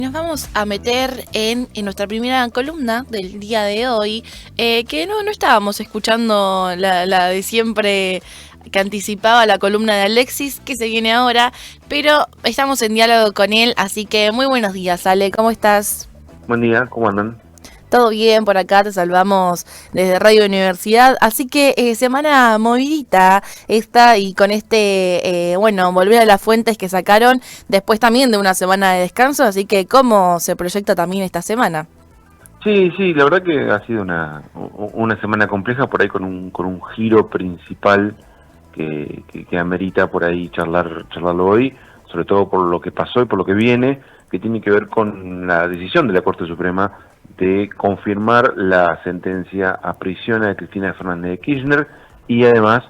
Nos vamos a meter en nuestra primera columna del día de hoy, que no estábamos escuchando la de siempre que anticipaba la columna de Alexis, que se viene ahora, pero estamos en diálogo con él, así que muy buenos días, Ale, ¿cómo estás? Buen día, ¿cómo andan? Todo bien, por acá te salvamos desde Radio Universidad, así que semana movidita esta y con volver a las fuentes que sacaron después también de una semana de descanso, así que ¿cómo se proyecta también esta semana? Sí, la verdad que ha sido una semana compleja por ahí con un giro principal que amerita por ahí charlarlo hoy, sobre todo por lo que pasó y por lo que viene, que tiene que ver con la decisión de la Corte Suprema de confirmar la sentencia a prisión a Cristina Fernández de Kirchner y además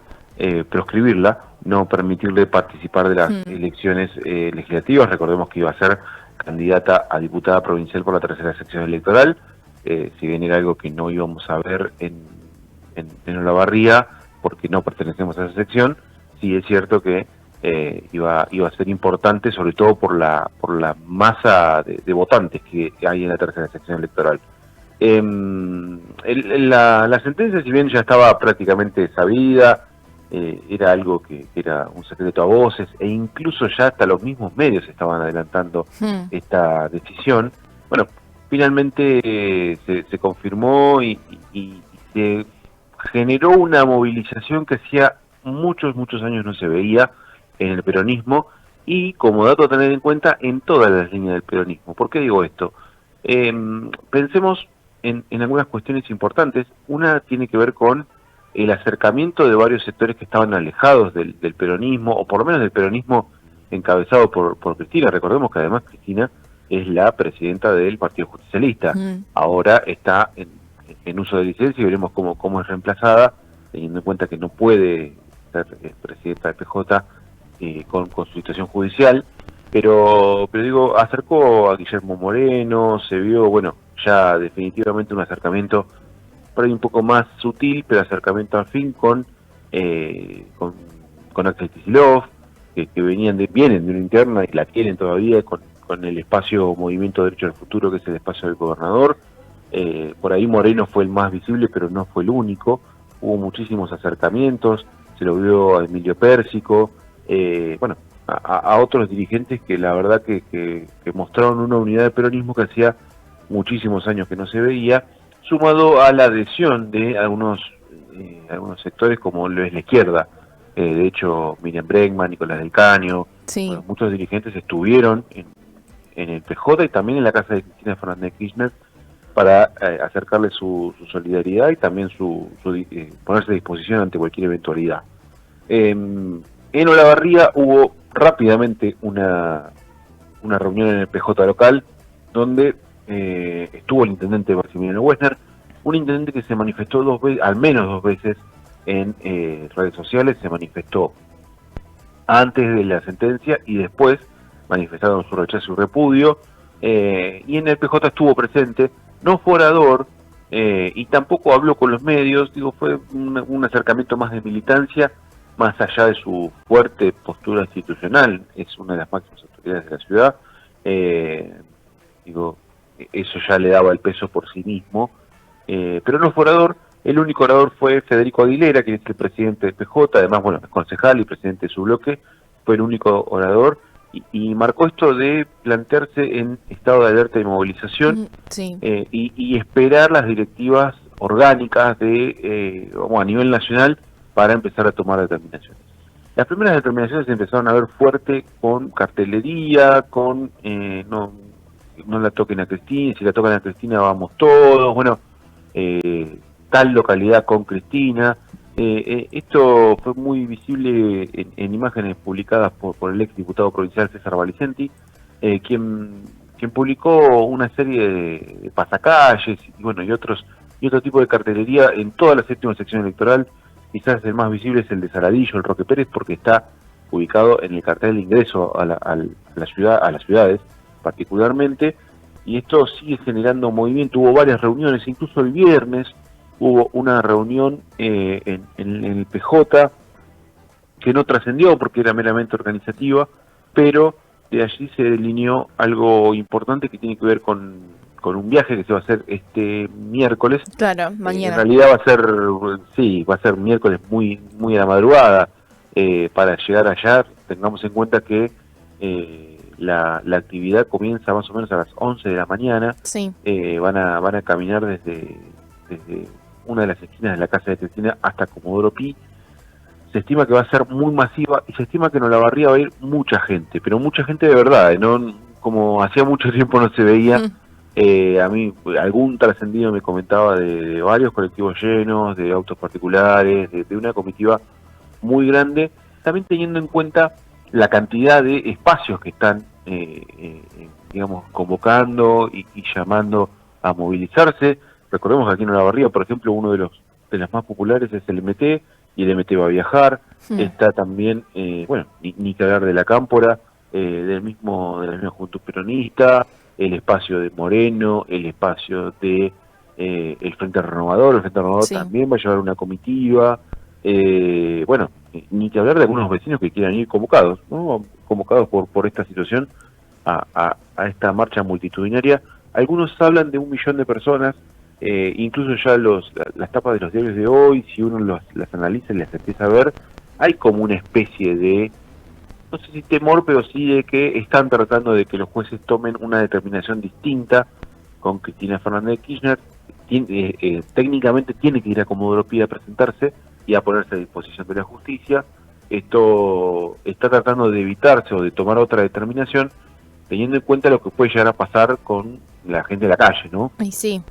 proscribirla, no permitirle participar de las elecciones legislativas. Recordemos que iba a ser candidata a diputada provincial por la tercera sección electoral, si bien era algo que no íbamos a ver en Olavarría, porque no pertenecemos a esa sección. Sí es cierto que iba a ser importante, sobre todo por la masa de votantes que hay en la tercera sección electoral. La sentencia, si bien ya estaba prácticamente sabida, era algo que era un secreto a voces, e incluso ya hasta los mismos medios estaban adelantando esta decisión. Bueno, finalmente se confirmó y se generó una movilización que hacía muchos años no se veía en el peronismo, y como dato a tener en cuenta en todas las líneas del peronismo. ¿Por qué digo esto? Pensemos en algunas cuestiones importantes. Una tiene que ver con el acercamiento de varios sectores que estaban alejados del peronismo, o por lo menos del peronismo encabezado por Cristina. Recordemos que además Cristina es la presidenta del Partido Justicialista. Ahora está en uso de licencia y veremos cómo es reemplazada, teniendo en cuenta que no puede ser presidenta de PJ con su situación judicial. Pero digo, acercó a Guillermo Moreno, se vio, bueno, ya definitivamente un acercamiento por ahí un poco más sutil, pero acercamiento al fin con Axel Kicillof, que vienen de una interna y la tienen todavía con el espacio Movimiento Derecho al Futuro, que es el espacio del gobernador. Por ahí Moreno fue el más visible, pero no fue el único. Hubo muchísimos acercamientos, se lo vio a Emilio Pérsico, a otros dirigentes que la verdad que mostraron una unidad de peronismo que hacía muchísimos años que no se veía, sumado a la adhesión de algunos sectores como lo es la izquierda. De hecho, Miriam Bregman, Nicolás del Caño, Sí. bueno, muchos dirigentes estuvieron en el PJ y también en la casa de Cristina Fernández de Kirchner para acercarle su solidaridad y también ponerse a disposición ante cualquier eventualidad. En Olavarría hubo rápidamente una reunión en el PJ local donde estuvo el intendente Maximiliano Wessner, un intendente que se manifestó al menos dos veces en redes sociales. Se manifestó antes de la sentencia y después manifestaron su rechazo y su repudio, y en el PJ estuvo presente, no fue orador, y tampoco habló con los medios. Digo, fue un acercamiento más de militancia, más allá de su fuerte postura institucional. Es una de las máximas autoridades de la ciudad. Digo, eso ya le daba el peso por sí mismo, pero no fue orador. El único orador fue Federico Aguilera, que es el presidente del PJ, además, bueno, es concejal y presidente de su bloque. Fue el único orador y marcó esto de plantearse en estado de alerta y movilización, Sí. y esperar las directivas orgánicas a nivel nacional para empezar a tomar determinaciones. Las primeras determinaciones se empezaron a ver fuerte con cartelería, con no la toquen a Cristina, si la tocan a Cristina vamos todos, bueno, tal localidad con Cristina. Esto fue muy visible en imágenes publicadas por el ex diputado provincial César Valicenti, quien publicó una serie de pasacalles y otro tipo de cartelería en toda la séptima sección electoral. Quizás el más visible es el de Saladillo, el Roque Pérez, porque está ubicado en el cartel de ingreso a la ciudad, a las ciudades particularmente, y esto sigue generando movimiento. Hubo varias reuniones, incluso el viernes hubo una reunión en el PJ que no trascendió porque era meramente organizativa, pero de allí se delineó algo importante que tiene que ver con un viaje que se va a hacer este miércoles. Claro, En mañana. realidad va a ser miércoles muy a la madrugada. Para llegar allá, tengamos en cuenta que la actividad comienza más o menos a las 11 de la mañana. Sí. Van a caminar desde una de las esquinas de la casa de Cristina hasta Comodoro Pi. Se estima que va a ser muy masiva y se estima que en Olavarría va a ir mucha gente, pero mucha gente de verdad, ¿no? Como hacía mucho tiempo no se veía. A mí algún trascendido me comentaba de varios colectivos llenos, de autos particulares, de una comitiva muy grande, también teniendo en cuenta la cantidad de espacios que están, digamos, convocando y llamando a movilizarse. Recordemos que aquí en Olavarría, por ejemplo, uno de las más populares es el MT, y el MT va a viajar. Está también, bueno, ni que hablar de la Cámpora, de la misma Juventud Peronista, el espacio de Moreno, el espacio de el Frente Renovador. El Frente Renovador también va a llevar una comitiva. Bueno, ni que hablar de algunos vecinos que quieran ir convocados, ¿no? Convocados por esta situación a esta marcha multitudinaria. Algunos hablan de 1 millón de personas. Incluso ya las tapas de los diarios de hoy, si uno las analiza y las empieza a ver, hay como una especie de, no sé si temor, pero sí de que están tratando de que los jueces tomen una determinación distinta con Cristina Fernández de Kirchner. Técnicamente tiene que ir a Comodoro Pi a presentarse y a ponerse a disposición de la justicia. Esto está tratando de evitarse o de tomar otra determinación, teniendo en cuenta lo que puede llegar a pasar con la gente de la calle, ¿no? Ay, sí.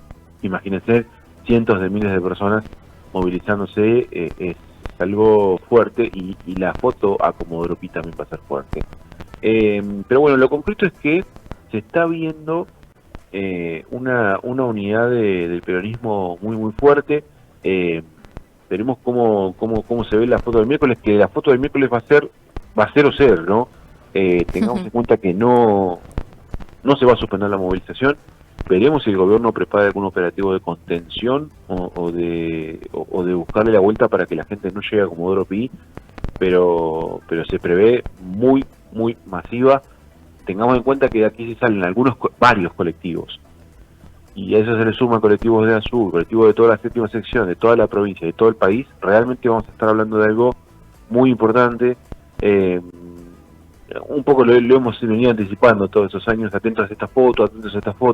Imagínense cientos de miles de personas movilizándose, es algo fuerte, y la foto a Comodoro Pi también va a ser fuerte. Pero bueno, lo concreto es que se está viendo una unidad del peronismo muy fuerte. Veremos cómo se ve la foto del miércoles, que la foto del miércoles va a ser o ser, ¿no? Tengamos en cuenta que no se va a suspender la movilización. Veremos si el gobierno prepara algún operativo de contención o de buscarle la vuelta para que la gente no llegue a Comodoro Pi, pero se prevé muy masiva. Tengamos en cuenta que de aquí se salen varios colectivos, y a eso se le suman colectivos de Azul, colectivos de toda la 7ª sección, de toda la provincia, de todo el país. Realmente vamos a estar hablando de algo muy importante. Un poco lo hemos venido anticipando todos esos años, atentos a esta foto.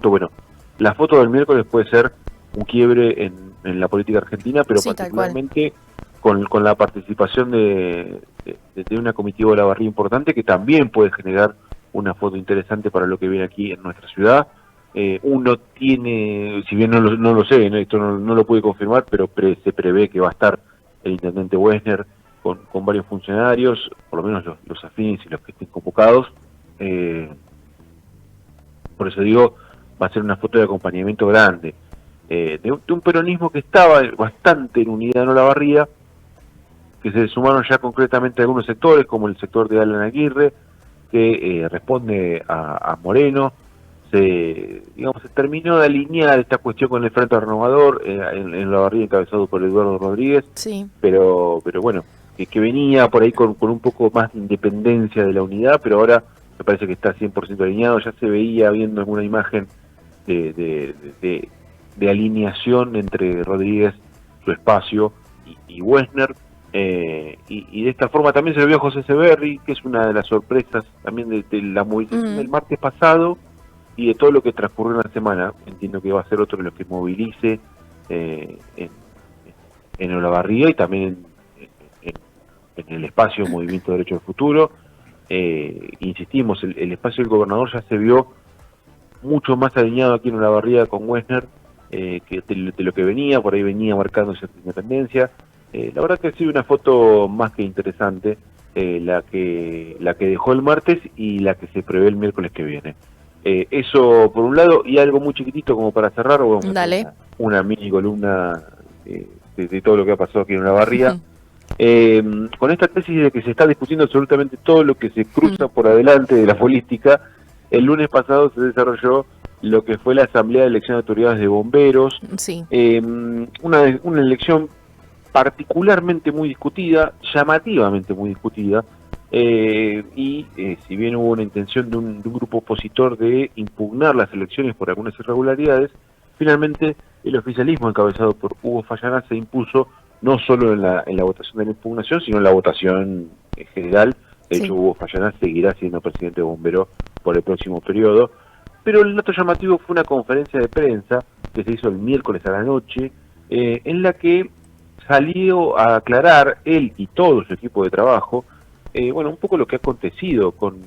Bueno, la foto del miércoles puede ser un quiebre en la política argentina, pero sí, particularmente con la participación de una comitiva de Olavarría importante, que también puede generar una foto interesante para lo que viene aquí en nuestra ciudad. Uno tiene, si bien no lo sé, ¿no? Esto no lo pude confirmar, pero se prevé que va a estar el intendente Wessner con varios funcionarios, por lo menos los afines y los que estén convocados. Por eso digo, va a ser una foto de acompañamiento grande, de un peronismo que estaba bastante en unidad en Olavarría, que se sumaron ya concretamente algunos sectores, como el sector de Alan Aguirre, que responde a Moreno. Se terminó de alinear esta cuestión con el Frente Renovador, en Olavarría encabezado por Eduardo Rodríguez. Sí. Pero bueno, que venía por ahí con un poco más de independencia de la unidad, pero ahora me parece que está 100% alineado. Ya se veía viendo alguna imagen de alineación entre Rodríguez, su espacio, y Wessner. Y de esta forma también se lo vio a José Severri, que es una de las sorpresas también de la movilización del martes pasado y de todo lo que transcurrió en la semana. Entiendo que va a ser otro de los que movilice en Olavarría y también en el espacio Movimiento Derecho al Futuro. Insistimos, el espacio del gobernador ya se vio mucho más alineado aquí en Olavarría con Wessner, que de lo que venía. Por ahí venía marcando cierta independencia. La verdad que ha sido una foto más que interesante, la que dejó el martes y la que se prevé el miércoles que viene. Eso por un lado, y algo muy chiquitito como para cerrar, vamos a hacer una mini columna de todo lo que ha pasado aquí en Olavarría. Con esta tesis de que se está discutiendo absolutamente todo lo que se cruza por adelante de la política. El lunes pasado se desarrolló lo que fue la Asamblea de Elección de Autoridades de Bomberos. Sí. Una elección particularmente muy discutida, llamativamente muy discutida, Si bien hubo una intención de un grupo opositor de impugnar las elecciones por algunas irregularidades, finalmente el oficialismo encabezado por Hugo Fallanás se impuso no solo en la votación de la impugnación, sino en la votación en general. De hecho, Hugo Fallanás seguirá siendo presidente de Bomberos por el próximo periodo. Pero el dato llamativo fue una conferencia de prensa que se hizo el miércoles a la noche, en la que salió a aclarar él y todo su equipo de trabajo, un poco lo que ha acontecido con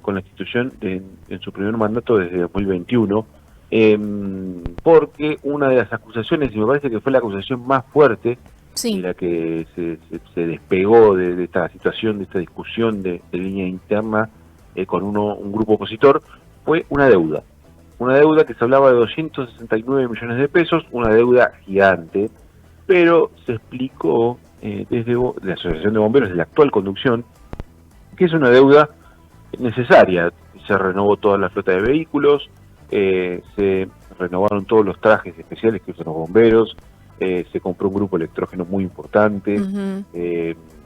la institución en su primer mandato desde 2021, porque una de las acusaciones, y me parece que fue la acusación más fuerte, y la que se despegó de esta situación, de esta discusión de línea interna con un grupo opositor, fue una deuda. Una deuda que se hablaba de 269 millones de pesos, una deuda gigante, pero se explicó desde la Asociación de Bomberos, de la actual conducción, que es una deuda necesaria. Se renovó toda la flota de vehículos, se renovaron todos los trajes especiales que usan los bomberos, se compró un grupo electrógeno muy importante.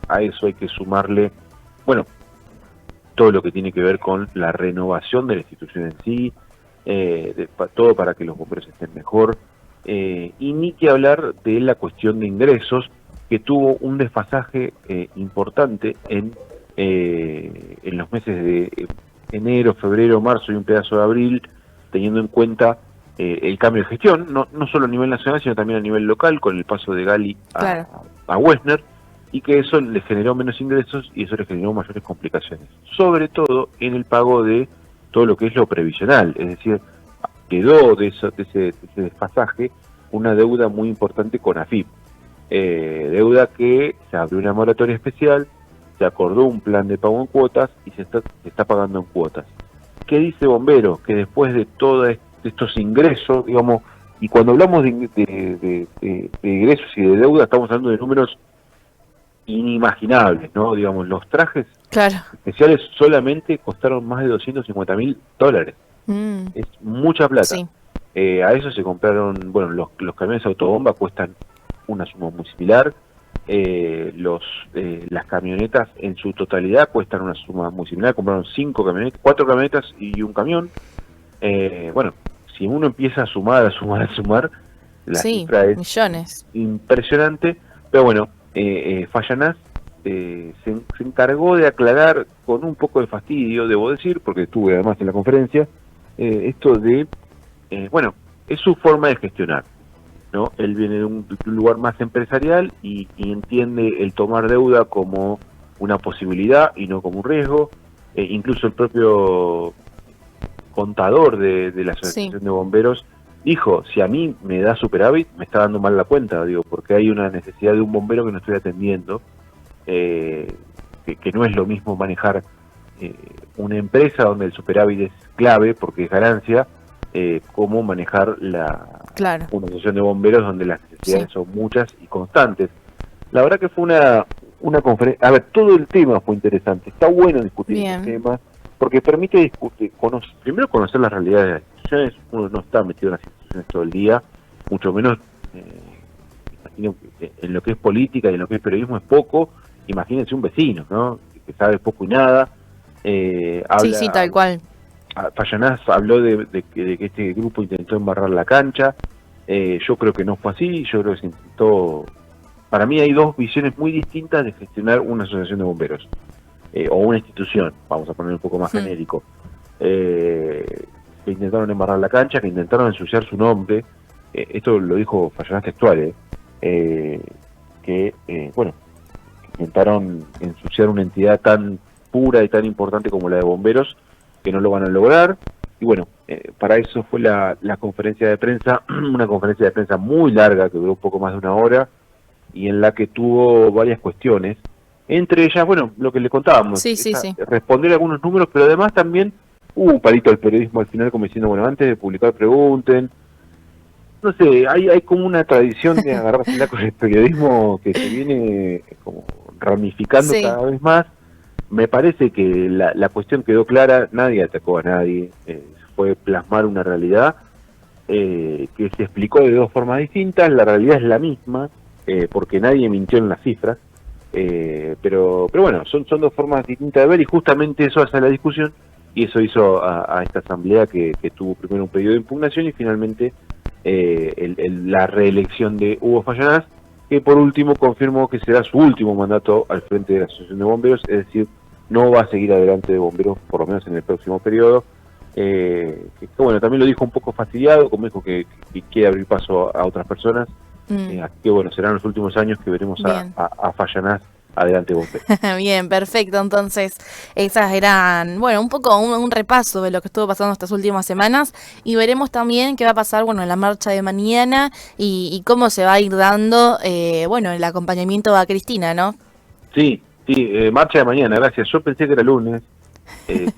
A eso hay que sumarle, todo lo que tiene que ver con la renovación de la institución en sí, todo para que los bomberos estén mejor, y ni que hablar de la cuestión de ingresos, que tuvo un desfasaje importante en los meses de enero, febrero, marzo y un pedazo de abril, teniendo en cuenta el cambio de gestión, no solo a nivel nacional, sino también a nivel local, con el paso de Gali a Wessner, y que eso le generó menos ingresos y eso le generó mayores complicaciones, sobre todo en el pago de todo lo que es lo previsional. Es decir, quedó de ese desfasaje una deuda muy importante con AFIP, deuda que se abrió una moratoria especial, se acordó un plan de pago en cuotas y se está pagando en cuotas. ¿Qué dice Bomberos? Que después de todos estos ingresos, digamos, y cuando hablamos de ingresos y de deuda, estamos hablando de números inimaginables, ¿no? Digamos, los trajes especiales solamente costaron más de $250.000. Es mucha plata. A eso se compraron, los camiones autobomba cuestan una suma muy similar. Las camionetas en su totalidad cuestan una suma muy similar. Compraron 4 camionetas y un camión. Si uno empieza a sumar, la cifra es millones. Impresionante. Pero Fallanás se encargó de aclarar con un poco de fastidio, debo decir, porque estuve además en la conferencia, esto de, es su forma de gestionar, ¿no? Él viene de un lugar más empresarial y entiende el tomar deuda como una posibilidad y no como un riesgo. Incluso el propio contador de la Asociación de Bomberos dijo, si a mí me da superávit, me está dando mal la cuenta, porque hay una necesidad de un bombero que no estoy atendiendo, que no es lo mismo manejar una empresa donde el superávit es clave porque es ganancia, como manejar una asociación de bomberos donde las necesidades son muchas y constantes. La verdad que fue una conferencia, todo el tema fue interesante, está bueno discutir el tema, porque permite discutir, primero conocer las realidades de las instituciones. Uno no está metido en las instituciones todo el día, mucho menos imagino que en lo que es política y en lo que es periodismo es poco. Imagínense un vecino, ¿no? Que sabe poco y nada. Tal cual. Fallanás habló de que este grupo intentó embarrar la cancha. Yo creo que no fue así. Yo creo que se intentó. Para mí hay dos visiones muy distintas de gestionar una asociación de bomberos. O una institución, vamos a poner un poco más genérico, que intentaron embarrar la cancha, que intentaron ensuciar su nombre. Esto lo dijo Fallanás textual, que intentaron ensuciar una entidad tan pura y tan importante como la de bomberos, que no lo van a lograr. Y para eso fue la conferencia de prensa, una conferencia de prensa muy larga, que duró un poco más de 1 hora, y en la que tuvo varias cuestiones. Entre ellas, lo que le contábamos, responder algunos números, pero además también hubo un palito al periodismo al final, como diciendo, antes de publicar pregunten. No sé, hay como una tradición de agarrársela con el periodismo que se viene como ramificando cada vez más. Me parece que la cuestión quedó clara, nadie atacó a nadie, fue plasmar una realidad que se explicó de dos formas distintas. La realidad es la misma, porque nadie mintió en las cifras. Pero bueno, son dos formas distintas de ver, y justamente eso hace la discusión, y eso hizo a esta asamblea que tuvo primero un pedido de impugnación y finalmente la reelección de Hugo Fallanás, que por último confirmó que será su último mandato al frente de la Asociación de Bomberos, es decir, no va a seguir adelante de bomberos, por lo menos en el próximo periodo. Que bueno, también lo dijo un poco fastidiado, como dijo que quiere abrir paso a otras personas. Así que bueno, serán los últimos años que veremos a Fallanás adelante bombero. Bien, perfecto. Entonces, esas eran, bueno, un poco un repaso de lo que estuvo pasando estas últimas semanas, y veremos también qué va a pasar, bueno, en la marcha de mañana y cómo se va a ir dando, bueno, el acompañamiento a Cristina, ¿no? Sí, marcha de mañana, gracias. Yo pensé que era lunes,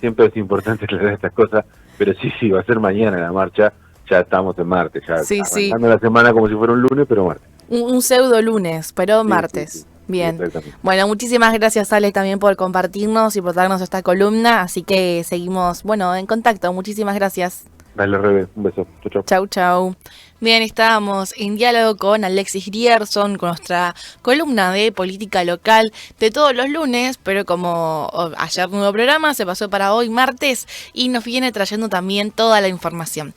siempre es importante aclarar estas cosas, pero sí, va a ser mañana la marcha. Ya estamos en martes, ya arrancando la semana como si fuera un lunes, pero martes. Un pseudo lunes, pero martes. Sí. Bien. Bueno, muchísimas gracias, Ale, también por compartirnos y por darnos esta columna. Así que seguimos, bueno, en contacto. Muchísimas gracias. Dale, Rebe, un beso. Chau. Bien, estábamos en diálogo con Alexis Grierson, con nuestra columna de política local de todos los lunes, pero como ayer nuevo programa, se pasó para hoy martes y nos viene trayendo también toda la información.